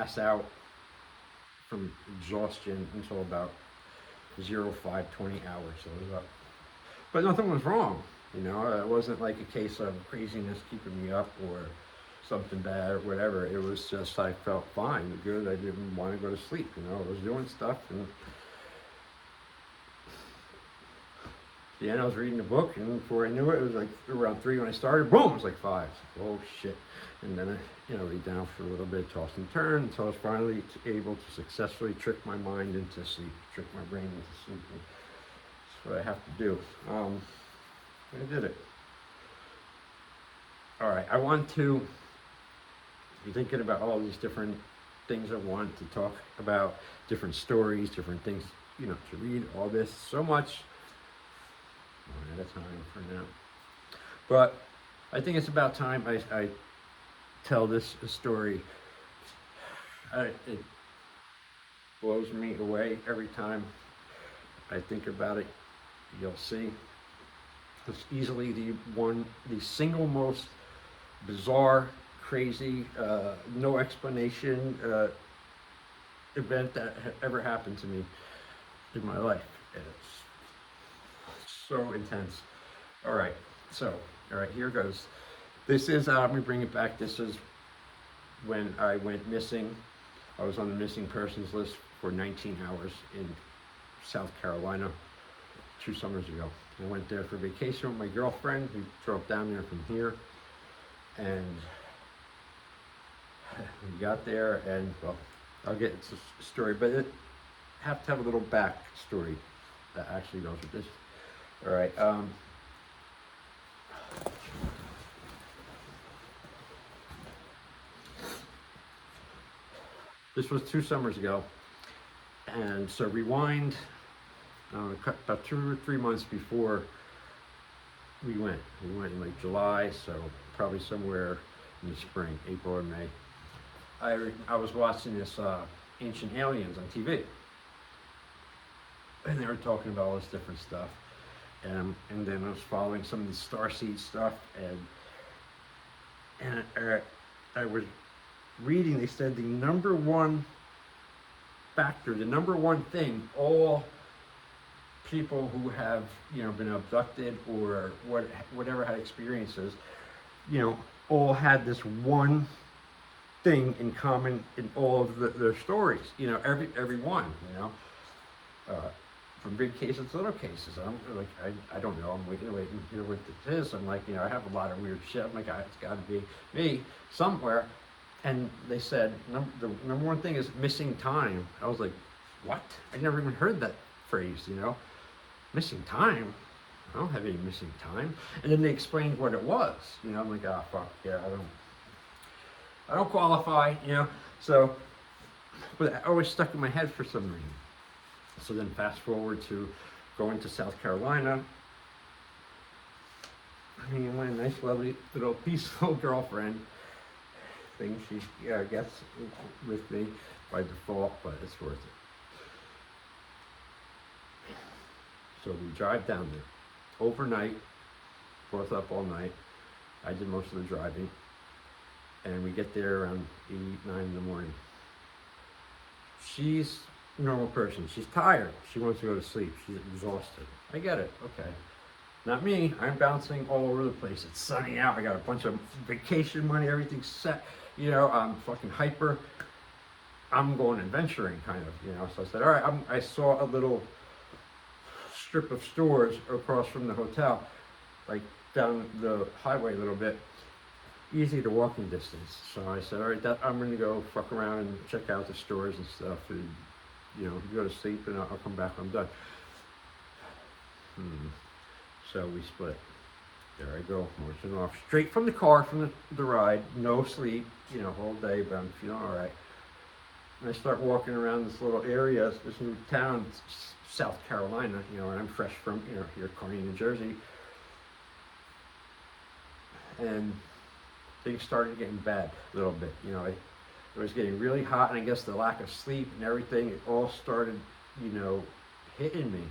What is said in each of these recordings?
pass out from exhaustion until about 05:20 hours. So it was up, but nothing was wrong. It wasn't like a case of craziness keeping me up or something bad or whatever. It was just I felt fine, good. I didn't want to go to sleep. I was doing stuff, and at the end I was reading a book, and before I knew it, it was like around 3 when I started. Boom! It was like 5. Oh shit! And then I, laid down for a little bit, tossed and turned, until I was finally able to successfully trick my mind into sleep, trick my brain into sleep. And that's what I have to do. I did it. All right, I want to be thinking about all these different things I want to talk about, different stories, different things, to read, all this, so much. I'm out of time for now. But I think it's about time I tell this story. It blows me away every time I think about it. You'll see. It's easily the single most bizarre, crazy, no explanation event that ever happened to me in my life. It's so intense. All right, here goes. This is, let me bring it back. This is when I went missing. I was on the missing persons list for 19 hours in South Carolina 2 summers ago. I went there for vacation with my girlfriend. We drove down there from here, and we got there, and well, I'll get into the story, but it have to have a little back story that actually goes with this. All right. This was 2 summers ago, and so rewind about 2 or 3 months before we went. We went in like July, so probably somewhere in the spring, April or May. I was watching this Ancient Aliens on TV, and they were talking about all this different stuff, and then I was following some of the starseed stuff, and I was reading. They said the number one factor, the number one thing, all people who have been abducted or whatever had experiences, all had this one thing in common in all of their stories. Every one. From big cases to little cases. I'm like, I don't know. I'm waiting to hear what this is. I'm like, I have a lot of weird shit. I'm like, it's got to be me somewhere. And they said the number one thing is missing time. I was like, what? I never even heard that phrase. Missing time. I don't have any missing time. And then they explained what it was. I'm like, oh fuck yeah, I don't qualify. So, but it always stuck in my head for some reason. So then fast forward to going to South Carolina. My nice, lovely, little peaceful girlfriend thing, she gets with me by default, but it's worth it. So we drive down there overnight, both up all night. I did most of the driving, and we get there around 8, 9 in the morning. She's a normal person. She's tired. She wants to go to sleep. She's exhausted. I get it. Okay. Not me. I'm bouncing all over the place. It's sunny out. I got a bunch of vacation money. Everything's set. I'm fucking hyper. I'm going adventuring, kind of. So I said, all right. I saw a little strip of stores across from the hotel, like down the highway a little bit, easy to walking distance. So I said, all right, I'm going to go fuck around and check out the stores and stuff, and go to sleep, and I'll come back when I'm done. So we split. There I go, marching off straight from the car, from the ride, no sleep, whole day, but I'm feeling all right. And I start walking around this little area, this new town, South Carolina, and I'm fresh from, here, Kearney, New Jersey. And things started getting bad a little bit. It was getting really hot, and I guess the lack of sleep and everything, it all started, hitting me.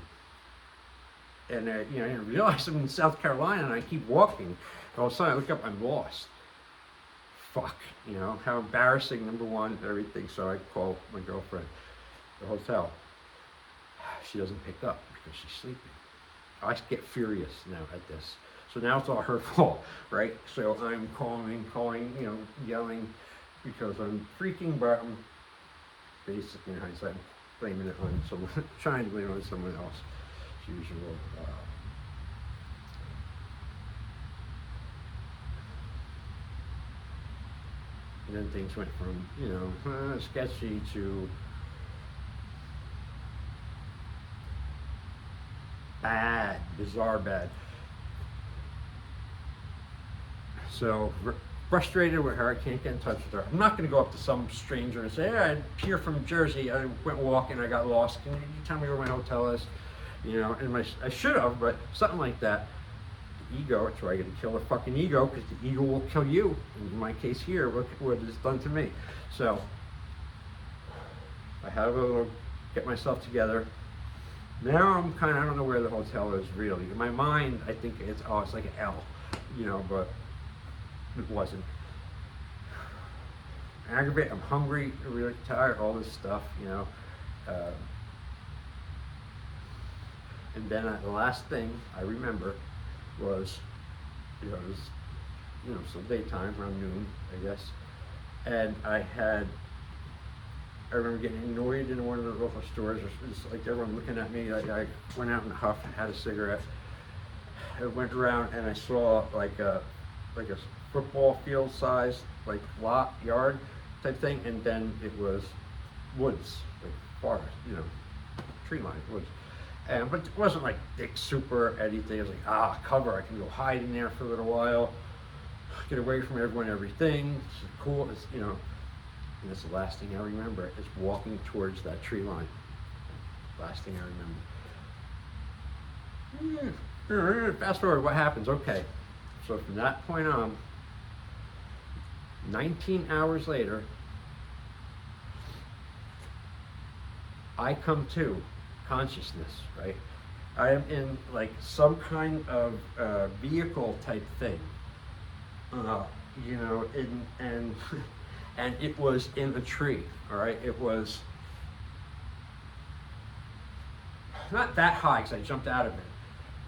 And I didn't realize I'm in South Carolina, and I keep walking. All of a sudden, I look up, I'm lost. fuck, you know, how embarrassing, number one, everything. So I call my girlfriend, the hotel. She doesn't pick up because she's sleeping. I get furious now at this. So now it's all her fault, right? So I'm calling, you know, yelling because I'm freaking, but I'm basically in hindsight blaming it on someone, trying to blame it on someone else, as usual. And then things went from, you know, sketchy to bad, bizarre bad. So frustrated with her, I can't get in touch with her. I'm not going to go up to some stranger and say, "Hey, I'm here from Jersey. I went walking, I got lost. Can you tell me where my hotel is?" You know, and I should have, but something like that. The ego, that's why I got to kill the fucking ego, because the ego will kill you. In my case here, look what it's done to me. So I had to get myself together. Now I'm kind of, I don't know where the hotel is really. In my mind, I think it's like an L, you know, but it wasn't. Aggravated, I'm hungry, really tired, all this stuff, you know. And then the last thing I remember was, it was, you know, some daytime, around noon, I guess. And I remember getting annoyed in one of the local stores. It was like everyone looking at me. I went out and huffed, had a cigarette. I went around and I saw like a football field size, like lot, yard type thing, and then it was woods, like forest, you know, tree line, woods. But it wasn't like thick, super anything. It was like, cover, I can go hide in there for a little while, get away from everyone, everything. It's cool, it's, you know. And that's the last thing I remember, is walking towards that tree line. Last thing I remember. Fast forward, what happens? Okay, so from that point on, 19 hours later, I come to consciousness, right? I am in like some kind of vehicle type thing, you know, and it was in a tree, all right? It was not that high because I jumped out of it,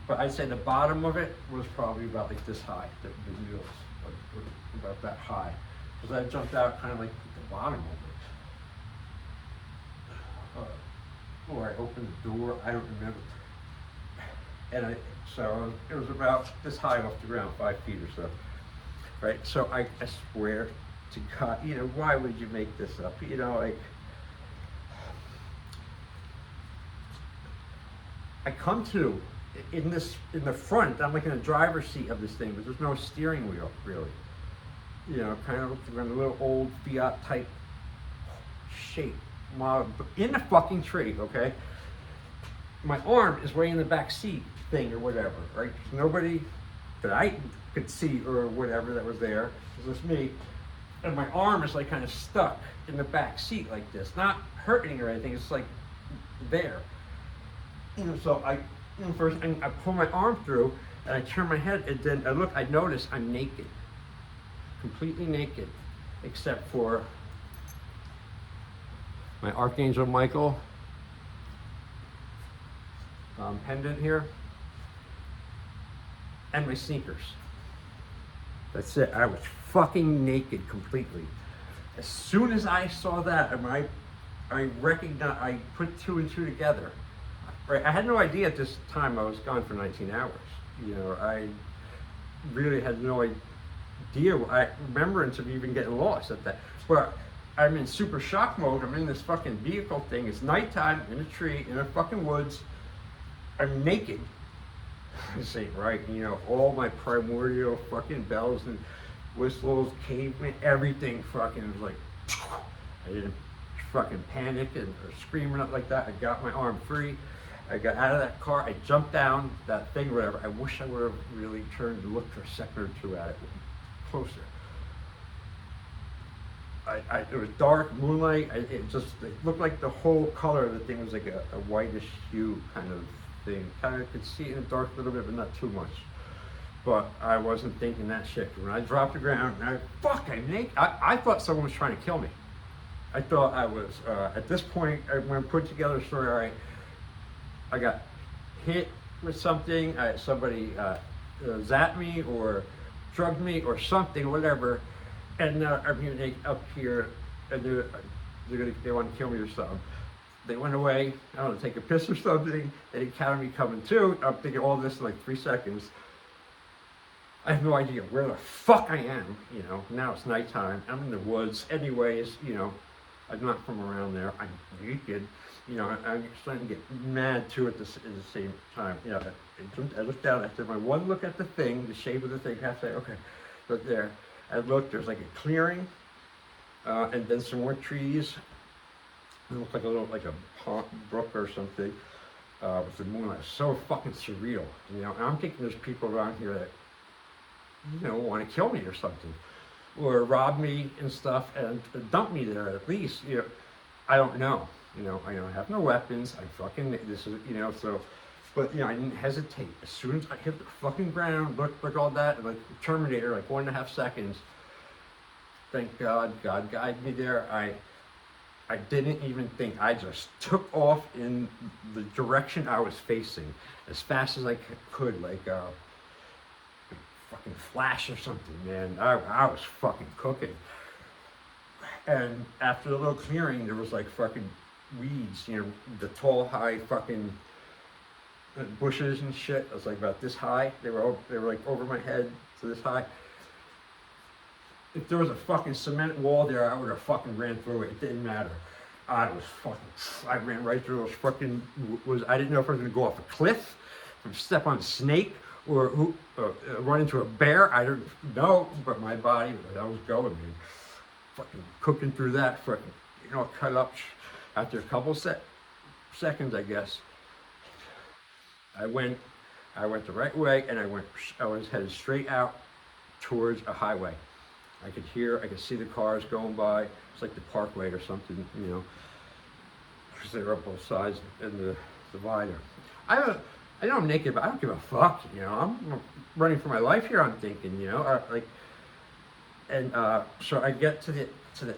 but I'd say the bottom of it was probably about like this high, the wheels, like, about that high, because I jumped out kind of like at the bottom of it. Or I opened the door, I don't remember. And so it was about this high off the ground, 5 feet or so, right? So I swear to God, you know, why would you make this up? You know, like, I come to, in the front, I'm like in the driver's seat of this thing, but there's no steering wheel, really. You know, kind of looks like a little old Fiat type shape. In the fucking tree, okay? My arm is way in the back seat thing or whatever, right? Nobody that I could see or whatever that was there, it was just me. And my arm is like kind of stuck in the back seat like this, not hurting or anything, it's like there. You know, so I pull my arm through and I turn my head and then I notice I'm naked. Completely naked, except for my Archangel Michael pendant here, and my sneakers. That's it. I was fucking naked completely. As soon as I saw that, I recognized, I put 2 and 2 together. Right, I had no idea at this time I was gone for 19 hours. You know, I really had no idea, remembrance of even getting lost at that. But I'm in super shock mode. I'm in this fucking vehicle thing. It's nighttime, in a tree, in the fucking woods. I'm naked. This ain't right. You know, all my primordial fucking bells and whistles, caveman, everything fucking was like, I didn't fucking panic or screaming up like that. I got my arm free. I got out of that car. I jumped down that thing, whatever. I wish I would have really turned to look for a second or two at it closer. It was dark, moonlight. It looked like the whole color of the thing was like a whitish hue kind of thing. Kind of could see it in the dark a little bit, but not too much. But I wasn't thinking that shit. When I dropped the ground, I'm naked. I thought someone was trying to kill me. I thought I was, at this point, when I put together a story, all right, I got hit with something, somebody zapped me or drugged me or something, whatever, and I'm up here, and they want to kill me or something. They went away, I don't know, take a piss or something, they didn't count on me coming too. I'm thinking all this in like 3 seconds. I have no idea where the fuck I am, you know. Now it's nighttime, I'm in the woods anyways, you know. I'm not from around there, I'm naked, you know. I'm starting to get mad too at the same time. You know, I looked down, I said my one look at the thing, the shape of the thing, I have to say, okay, look there. I looked, there's like a clearing, and then some more trees. It looked like a little, like a pond, brook or something, with the moonlight. It's so fucking surreal, you know. And I'm thinking there's people around here that, you know, want to kill me or something, or rob me and stuff, and dump me there at least, you know. I don't know, you know. I have no weapons. I fucking, this is, you know, so, but, you know, I didn't hesitate. As soon as I hit the fucking ground, look all that, and like Terminator, like 1.5 seconds. Thank God, God guided me there. I didn't even think. I just took off in the direction I was facing as fast as I could, like fucking Flash or something, man. I was fucking cooking. And after the little clearing, there was like fucking weeds, you know, the tall, high fucking bushes and shit. I was like about this high. They were like over my head to this high. If there was a fucking cement wall there, I would have fucking ran through it. It didn't matter. I ran right through those fucking, I didn't know if I was gonna go off a cliff, step on a snake, or run into a bear. I don't know, but my body, I was going, man. Fucking cooking through that, fucking, you know, cut up. After a couple seconds, I guess, I went the right way, and I was headed straight out towards a highway. I could see the cars going by. It's like the parkway or something, you know, because they were up both sides in the divider. I know I'm naked, but I don't give a fuck, you know. I'm running for my life here, I'm thinking, you know, so I get to the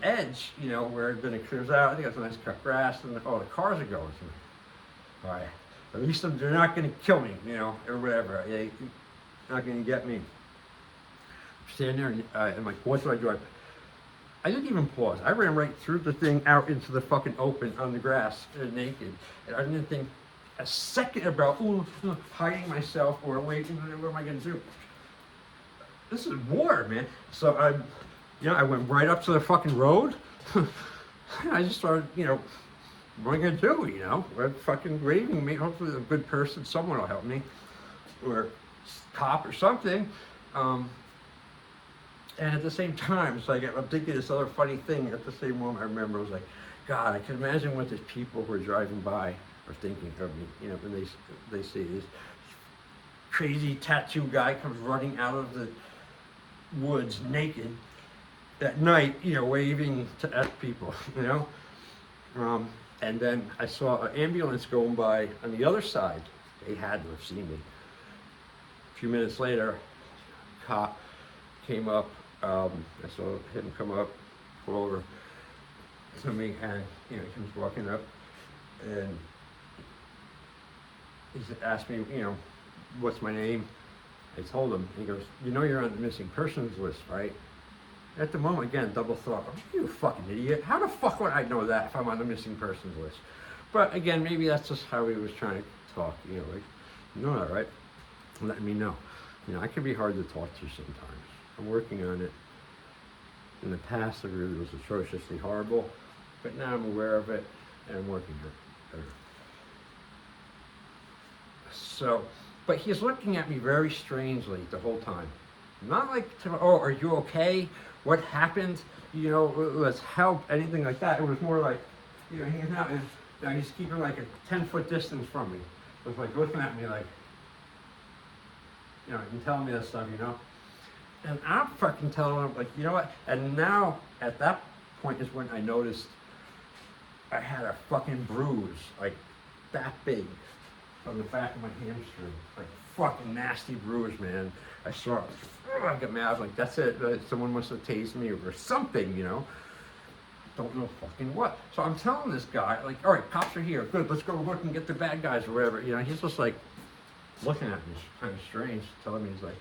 edge, you know, where then it clears out. I think it's a nice cut grass, and the cars are going. So, all right, at least they're not going to kill me, you know, or whatever. They're not going to get me. Standing there, and I'm like, what do I do? I didn't even pause. I ran right through the thing out into the fucking open on the grass, naked. And I didn't think a second about hiding myself or waiting. What am I going to do? This is war, man. So I went right up to the fucking road. I just started, you know, what am I going to do? You know, they're fucking waving me. Hopefully, a good person, someone will help me, or cop or something. And at the same time, it's like I'm thinking this other funny thing. At the same moment, I remember I was like, God, I can imagine what these people who are driving by are thinking of me. You know, when they see this crazy tattoo guy comes running out of the woods naked at night, you know, waving to F people, you know. And then I saw an ambulance going by on the other side. They had to have seen me. A few minutes later, cop came up. I saw him come up, pull over to me, and you know, he was walking up, and he asked me, you know, what's my name? I told him. He goes, you know, you're on the missing persons list, right? At the moment, again, double thought. Are you a fucking idiot? How the fuck would I know that if I'm on the missing persons list? But again, maybe that's just how he was trying to talk. You know, like, you know that, right? Let me know. You know, I can be hard to talk to sometimes. I'm working on it. In the past, it really was atrociously horrible, but now I'm aware of it, and I'm working on it better. So, but he's looking at me very strangely the whole time. Not like, oh, are you okay? What happened? You know, let's help, anything like that. It was more like, you know, hanging out, and you know, he's keeping like a 10-foot distance from me. It was like looking at me like, you know, and telling me that stuff, you know. And I'm fucking telling him, like, you know what? And now, at that point is when I noticed I had a fucking bruise, like, that big. on the back of my hamstring, like fucking nasty bruise, man. I saw it. I got mad. I was like, that's it. Someone must have tased me or something, you know. Don't know fucking what. So I'm telling this guy, like, all right, cops are here. Good, let's go look and get the bad guys or whatever. You know, he's just like looking at me, kind of strange, telling me, he's like,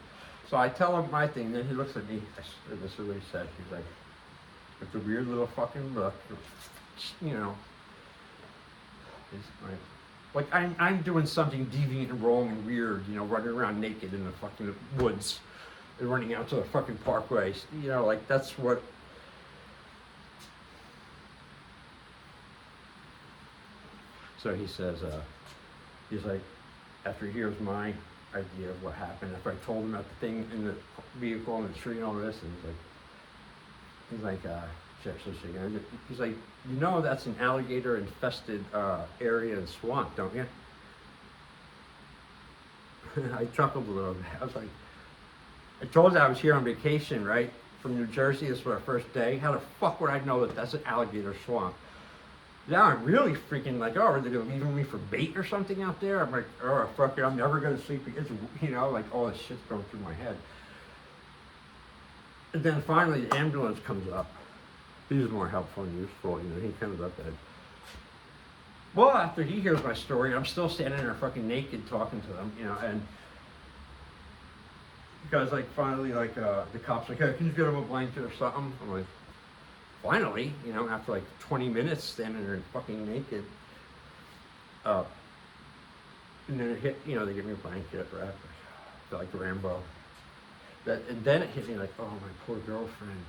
so I tell him my thing, then he looks at me, and this is what he said. He's like, it's a weird little fucking look, you know. It's like I'm doing something deviant and wrong and weird, you know, running around naked in the fucking woods and running out to the fucking parkways, you know, like that's what. So he says, he's like, after he hears my idea of what happened, after I told him about the thing in the vehicle and the tree and all this, and he's like, he's like, you know, that's an alligator infested area and swamp, don't you? I chuckled a little bit. I was like, I told you I was here on vacation, right? From New Jersey. This was our first day. How the fuck would I know that that's an alligator swamp? Now I'm really freaking like, oh, are they gonna leave me for bait or something out there? I'm like, oh, fuck it, I'm never gonna sleep. It's, you know, like all this shit's going through my head. And then finally the ambulance comes up. He's more helpful and useful, you know, he comes up and, well, after he hears my story, I'm still standing there fucking naked talking to them, you know, and guys like finally like the cops like, hey, can you get him a blanket or something? I'm like, finally, you know, after like 20 minutes standing there fucking naked, and then it hit, you know, they give me a blanket, right? I feel like Rambo. And then it hit me like, oh, my poor girlfriend.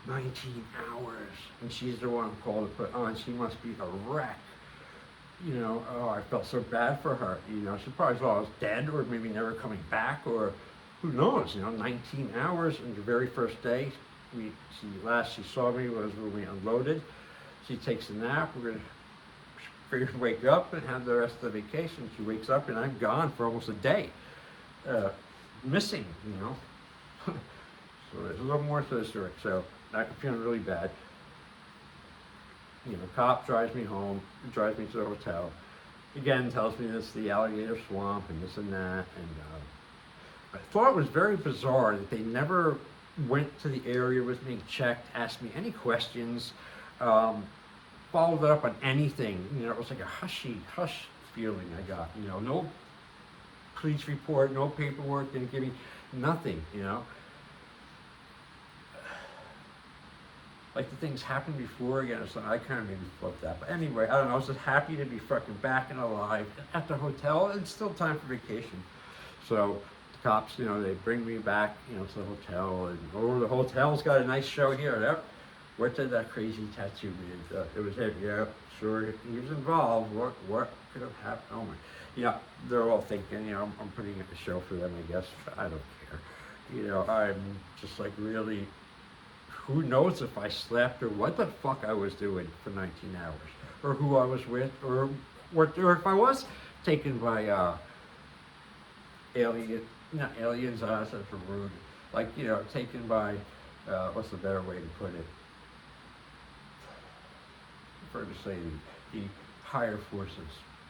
19 hours, and she's the one I'm called to put on. She must be a wreck. You know, oh, I felt so bad for her. You know, she probably thought I was dead or maybe never coming back, or who knows, you know, 19 hours and the very first day. Last she saw me was when we unloaded. She takes a nap. We're gonna figure to wake up and have the rest of the vacation. She wakes up and I'm gone for almost a day, missing. You know, so there's a little more to the story. So I'm feeling really bad. You know, cop drives me home, drives me to the hotel. Again, tells me this is the alligator swamp and this and that. And I thought it was very bizarre that they never went to the area with me, checked, asked me any questions, followed up on anything. You know, it was like a hush feeling I got. You know, no police report, no paperwork, didn't give me nothing, you know. Like the things happened before again, so I kind of maybe flipped that. But anyway, I don't know, I was just happy to be fucking back and alive at the hotel. It's still time for vacation. So the cops, you know, they bring me back, you know, to the hotel. And oh, the hotel's got a nice show here. Yep. What did that crazy tattoo mean? It was him. Yeah, sure, he was involved. What could have happened? Oh my. Yeah, they're all thinking, you know, I'm putting it a show for them, I guess. I don't care. You know, I'm just like really, who knows if I slept or what the fuck I was doing for 19 hours, or who I was with, or if I was taken by not aliens, that's for rude, like, you know, taken by, what's the better way to put it? I prefer to say the higher forces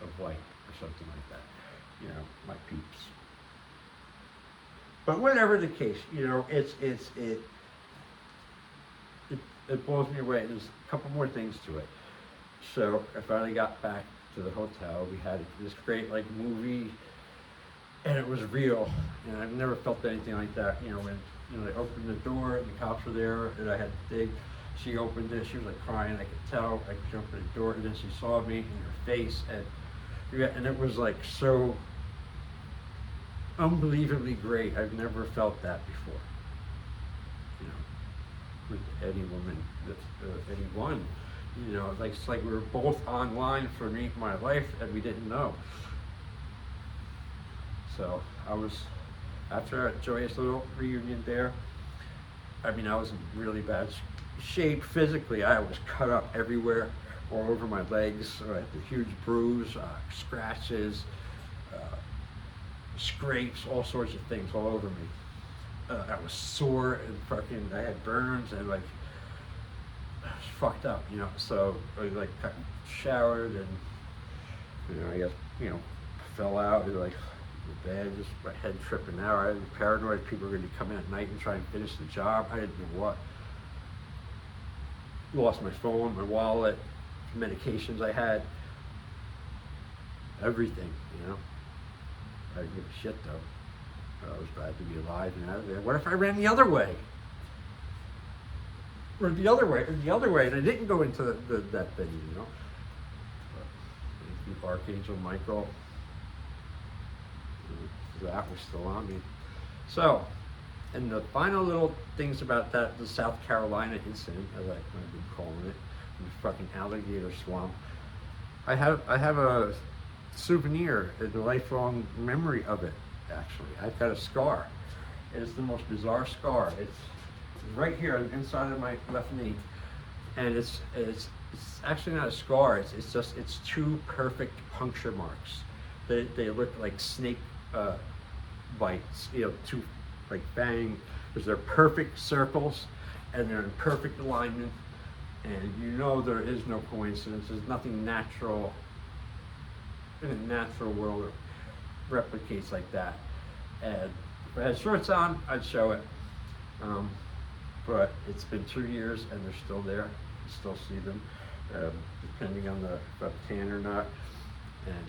of light or something like that, you know, my peeps. But whatever the case, you know, it blows me away. There's a couple more things to it. So I finally got back to the hotel. We had this great like movie, and it was real. And I've never felt anything like that. You know, when they opened the door and the cops were there, and I had to dig. She opened it. She was like crying. I could tell. I could jump in the door, and then she saw me in her face, and it was like so unbelievably great. I've never felt that before. You know, with any woman, anyone, you know, like it's like we were both online for my life and we didn't know. So I was, after a joyous little reunion there, I mean, I was in really bad shape physically. I was cut up everywhere, all over my legs. I had a huge bruise, scratches, scrapes, all sorts of things all over me. I was sore and fucking, I had burns and like, I was fucked up, you know. So I like showered and, you know, I guess you know, fell out. Like, bad, just my head tripping out. I was paranoid people were going to come in at night and try and finish the job. I didn't know what. Lost my phone, my wallet, medications I had, everything, you know. I didn't give a shit though. I was glad to be alive and out of there. What if I ran the other way? Or the other way, and I didn't go into that thing, you know. But Archangel Michael, that was still on me. So, and the final little things about that, the South Carolina incident, as I've been calling it, the fucking alligator swamp. I have a souvenir, a lifelong memory of it. Actually, I've got a scar. It's the most bizarre scar. It's right here inside of my left knee, and it's actually not a scar. It's two perfect puncture marks. They look like snake bites. You know, two like bang, because they're perfect circles, and they're in perfect alignment. And you know there is no coincidence. There's nothing natural in a natural world that replicates like that. And if I had shorts on, I'd show it. But it's been 2 years and they're still there. You still see them, depending on if I'm tan or not. And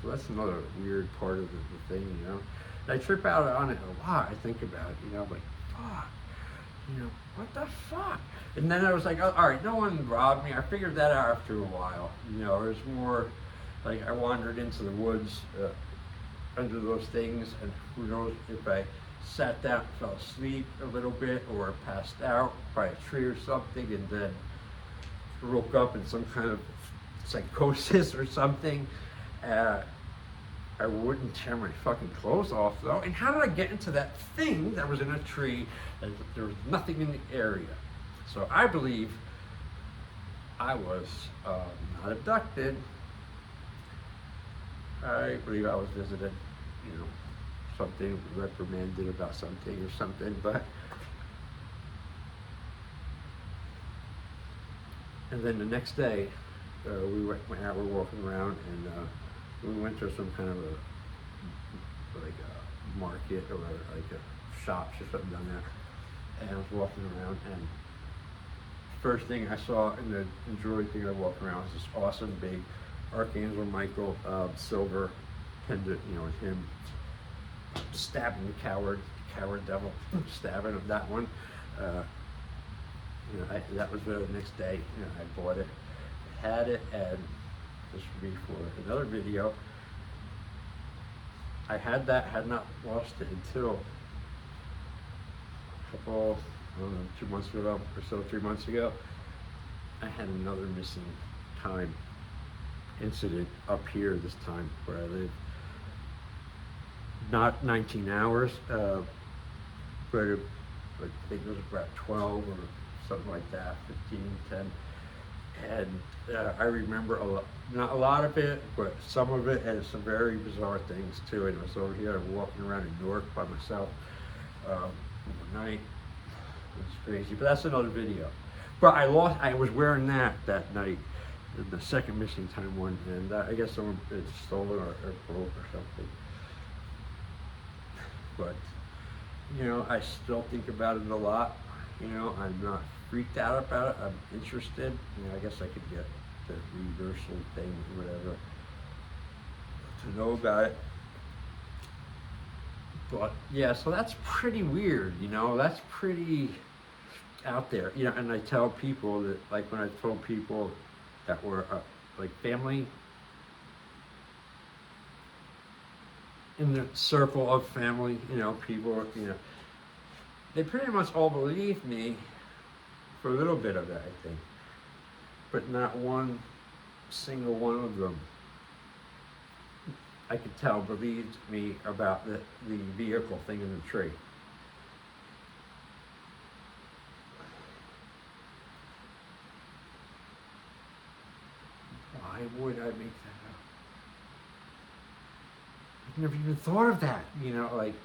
so that's another weird part of the thing, you know. And I trip out on it a lot. I think about it, you know, like, fuck, you know, what the fuck? And then I was like, oh, all right, no one robbed me. I figured that out after a while. You know, it was more like I wandered into the woods under those things, and who knows if I sat down and fell asleep a little bit or passed out by a tree or something and then woke up in some kind of psychosis or something. I wouldn't tear my fucking clothes off though. And how did I get into that thing that was in a tree and there was nothing in the area? So I believe I was not abducted. I believe I was visited, you know, something reprimanded about something or something, but and then the next day we went out, we're walking around, and we went to some kind of a market or like a shops or something down there, and I was walking around, and first thing I saw in the jewelry thing I walked around was this awesome big Archangel Michael silver pendant, you know, with him stabbing the coward devil, stabbing of that one. You know, that was the next day. You know, I bought it, had it, and this would be for another video. I had not lost it until a couple, I don't know, 2 months ago or so, 3 months ago. I had another missing time incident up here this time where I live. Not 19 hours, but I think it was about 12 or something like that, 15, 10. And I remember not a lot of it, but some of it, and some very bizarre things too. And it was over here, I'm walking around in Newark by myself overnight. It was crazy, but that's another video. But I was wearing that night, the second missing time one, and I guess someone had stolen or broke or something. But, you know, I still think about it a lot. You know, I'm not freaked out about it. I'm interested. You know, I guess I could get the reversal thing or whatever to know about it. But, yeah, so that's pretty weird, you know. That's pretty out there. You know, and I tell people that, like when I told people that were, like, family, in the circle of family, you know, people, you know, they pretty much all believed me for a little bit of that, I think. But not one single one of them, I could tell, believed me about the vehicle thing in the tree. Why would I make that up? I've never even thought of that, you know, like,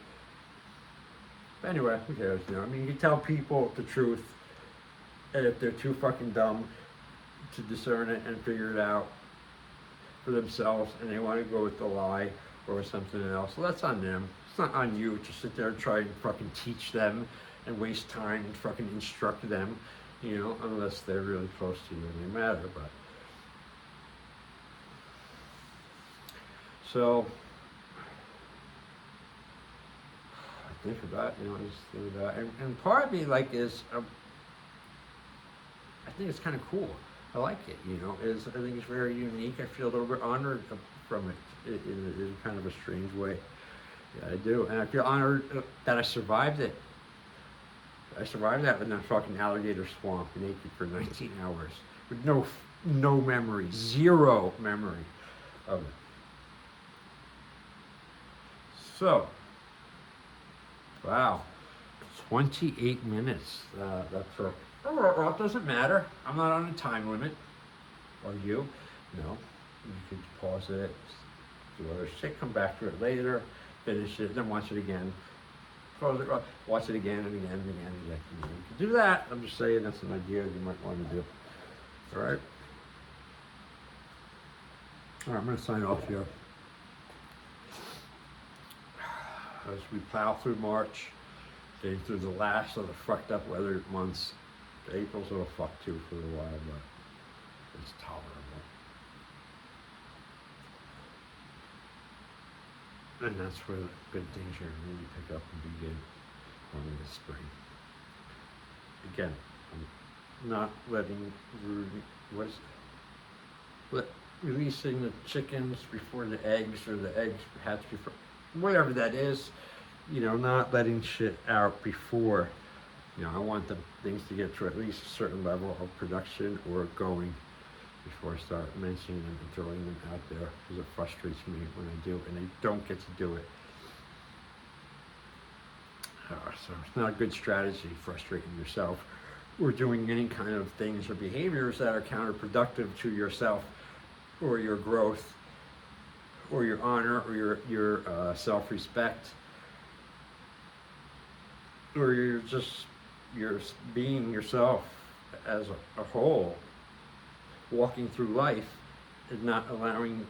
but anyway, who cares, you know, I mean, you tell people the truth, and if they're too fucking dumb to discern it and figure it out, for themselves and they want to go with the lie or something else. Well, that's on them. It's not on you to sit there and try and fucking teach them and waste time and fucking instruct them, you know, unless they're really close to you and they matter. But so I think about, you know, I just think about, and part of me like is, I think it's kind of cool. I like it, you know. I think it's very unique. I feel a little bit honored from it in kind of a strange way. Yeah, I do, and I feel honored that I survived it. I survived that in that fucking alligator swamp naked for 19 hours with no memory, zero memory of it. So, wow, 28 minutes that took. Well, it doesn't matter. I'm not on a time limit. Are you? No. You could pause it, do other shit, come back to it later, finish it, then watch it again. Pause it, watch it again and again and again and again. You can do that. I'm just saying that's an idea you might want to do. All right? All right, I'm going to sign off here. As we plow through March, getting through the last of the fucked up weather months. April's a little fucked too for a while, but it's tolerable. And that's where the good things are really pick up and begin in the spring. Again, I'm not letting releasing the chickens before the eggs, or the eggs hatch before, whatever that is, you know, not letting shit out before. You know, I want the things to get to at least a certain level of production or going before I start mentioning them and throwing them out there, because it frustrates me when I do and I don't get to do it. So it's not a good strategy, frustrating yourself or doing any kind of things or behaviors that are counterproductive to yourself or your growth or your honor or your self-respect, or you're being yourself as a whole, walking through life and not allowing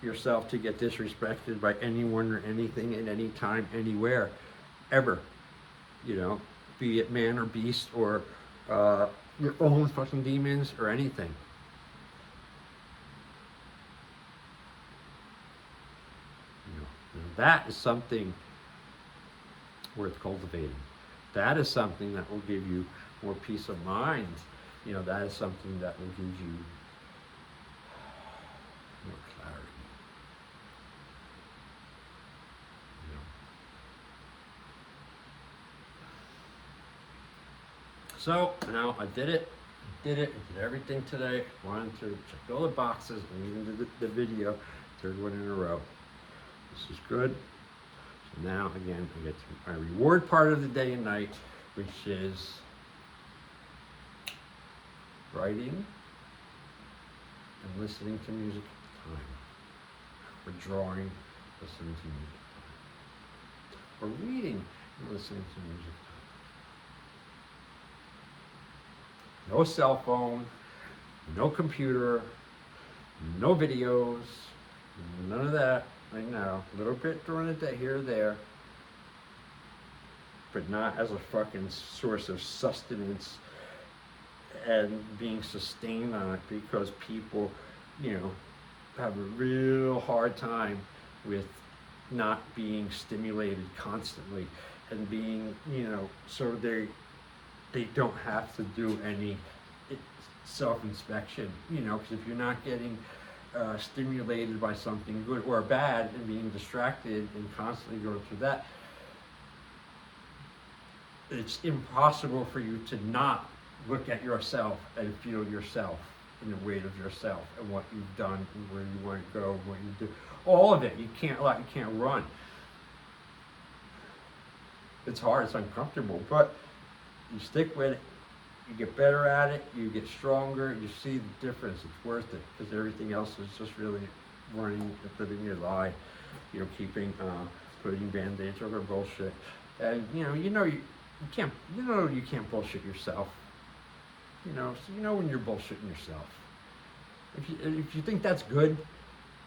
yourself to get disrespected by anyone or anything at any time, anywhere, ever. You know, be it man or beast or your own fucking demons or anything. You know, that is something worth cultivating. That is something that will give you more peace of mind. You know, that is something that will give you more clarity. You know. So now I did it. I did everything today. Wanted to check all the boxes and even did the video, third one in a row. This is good. So now again, I get to my reward part of the day and night, which is writing and listening to music time, or drawing, listening to music time, or reading and listening to music time. No cell phone, no computer, no videos, none of that right now. A little bit during the day here or there, but not as a fucking source of sustenance and being sustained on it, because people, you know, have a real hard time with not being stimulated constantly and being, you know, so they don't have to do any self-inspection, you know, because if you're not getting stimulated by something good or bad and being distracted and constantly going through that, it's impossible for you to not look at yourself and feel yourself in the weight of yourself and what you've done and where you want to go and what you do. All of it. You can't run. It's hard, it's uncomfortable, but you stick with it, you get better at it, you get stronger, you see the difference. It's worth it, because everything else is just really running and living your lie, you know, putting band-aids over bullshit. And you can't bullshit yourself. You know, so you know when you're bullshitting yourself. If you think that's good,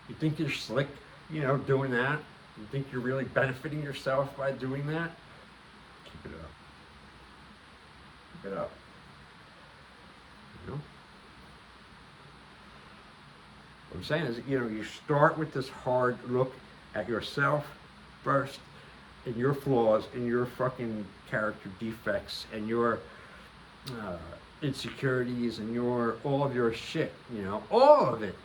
you think you're slick, doing that, you think you're really benefiting yourself by doing that, keep it up. Keep it up. You know? What I'm saying is, you start with this hard look at yourself first, and your flaws, and your fucking character defects, and your insecurities, and all of your shit, all of it,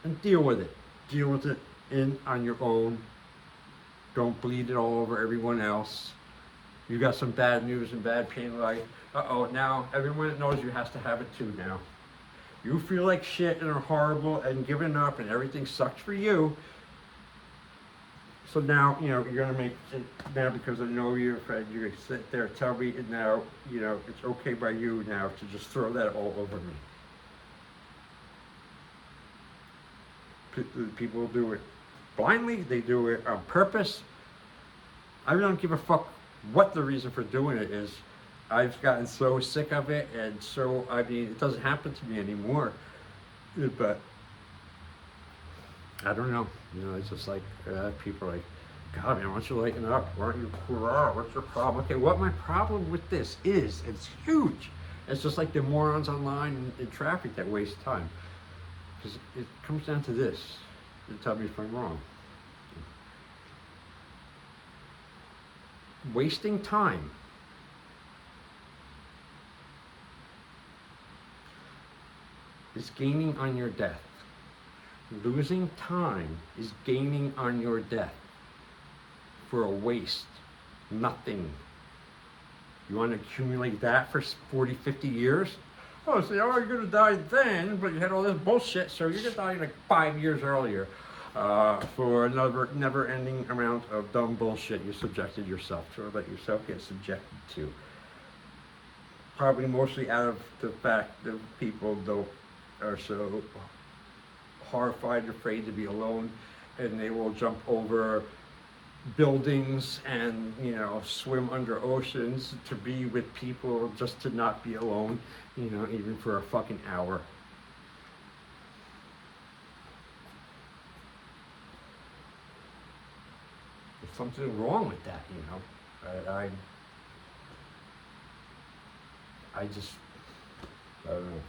and deal with it. Deal with it on your own. Don't bleed it all over everyone else. You got some bad news and bad pain, like, now everyone that knows you has to have it too now. You feel like shit and are horrible and giving up and everything sucks for you. So now, you're going to make it now because I know you're afraid. You're going to sit there and tell me now, it's okay by you now to just throw that all over me. People do it blindly. They do it on purpose. I don't give a fuck what the reason for doing it is. I've gotten so sick of it, and so, it doesn't happen to me anymore. But I don't know. It's just like people are like, God, man, why don't you lighten up? Why don't you cool out? What's your problem? Okay, what my problem with this is, it's huge. It's just like the morons online in traffic that waste time. Because it comes down to this. You tell me if I'm wrong. Wasting time is gaining on your death. Losing time is gaining on your death for a waste. Nothing. You want to accumulate that for 40, 50 years? Oh, so you're going to die then, but you had all this bullshit, so you're going to die like 5 years earlier for another never-ending amount of dumb bullshit you subjected yourself to, or let yourself get subjected to. Probably mostly out of the fact that people are so horrified, afraid to be alone, and they will jump over buildings and swim under oceans to be with people just to not be alone, even for a fucking hour. There's something wrong with that, I just, I don't know.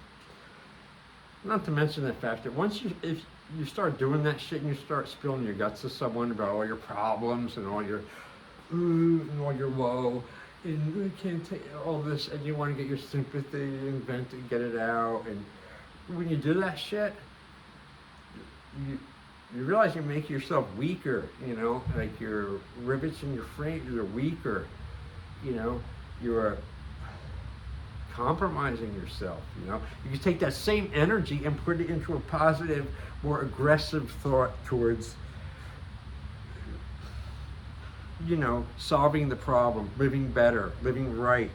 Not to mention the fact that if you start doing that shit and you start spilling your guts to someone about all your problems and all your woe, and you can't take all this, and you want to get your sympathy and vent and get it out, and when you do that shit, you realize you make yourself weaker, like your rivets in your frame, you're weaker, you're compromising yourself, You can take that same energy and put it into a positive, more aggressive thought towards, solving the problem, living better, living right,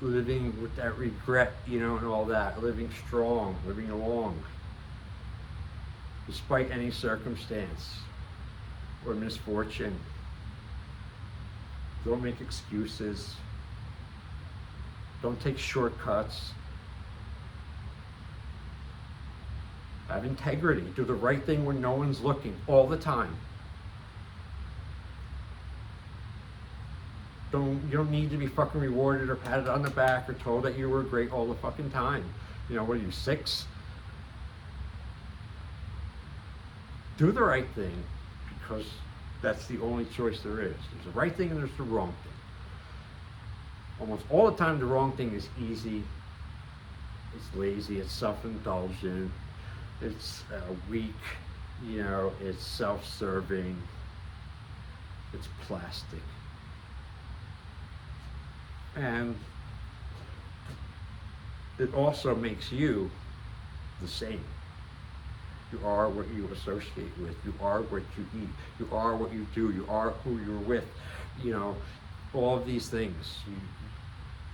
living with that regret, and all that, living strong, living along, despite any circumstance or misfortune. Don't make excuses. Don't take shortcuts. Have integrity. Do the right thing when no one's looking, all the time. You don't need to be fucking rewarded or patted on the back or told that you were great all the fucking time. What are you, 6? Do the right thing, because that's the only choice there is. There's the right thing and there's the wrong thing. Almost all the time, the wrong thing is easy, it's lazy, it's self-indulgent, it's weak, it's self-serving, it's plastic. And it also makes you the same. You are what you associate with. You are what you eat. You are what you do. You are who you're with. All of these things.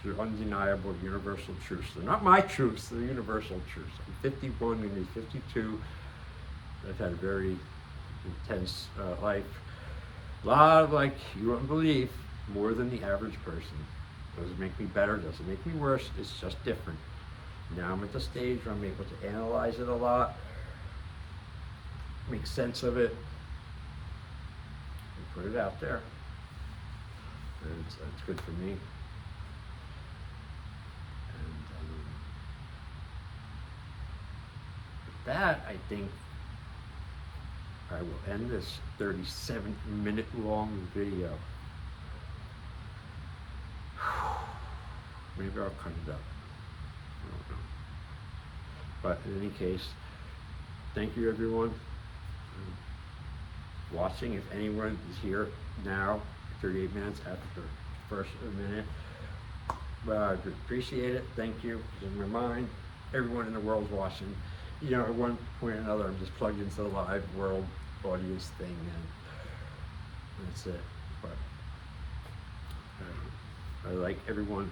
They're undeniable, universal truths. They're not my truths, they're universal truths. I'm 51, maybe 52. I've had a very intense life. A lot of, you wouldn't believe, more than the average person. Doesn't make me better, doesn't make me worse, it's just different. Now I'm at the stage where I'm able to analyze it a lot, make sense of it, and put it out there. And it's good for me. And with that, I think I will end this 37-minute long video. Maybe I'll cut it up. I don't know. But in any case, thank you everyone watching. If anyone is here now, 38 minutes after the first minute, well, I appreciate it. Thank you. Because in my mind, everyone in the world's watching. You know, at one point or another, I'm just plugged into the live world audience thing, and that's it. But I like everyone,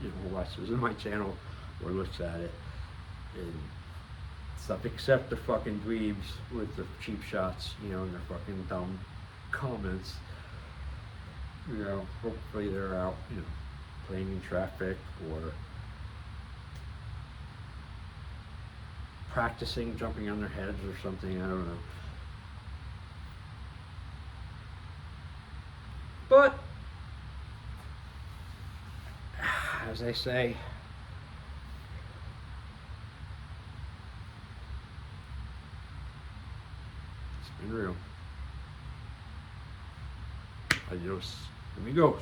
you know, who watches my channel or looks at it and stuff, except the fucking dweebs with the cheap shots, you know, and their fucking dumb comments. You know, hopefully they're out, you know, playing in traffic or practicing jumping on their heads or something, I don't know. But, as I say, it's been real. Adios, amigos.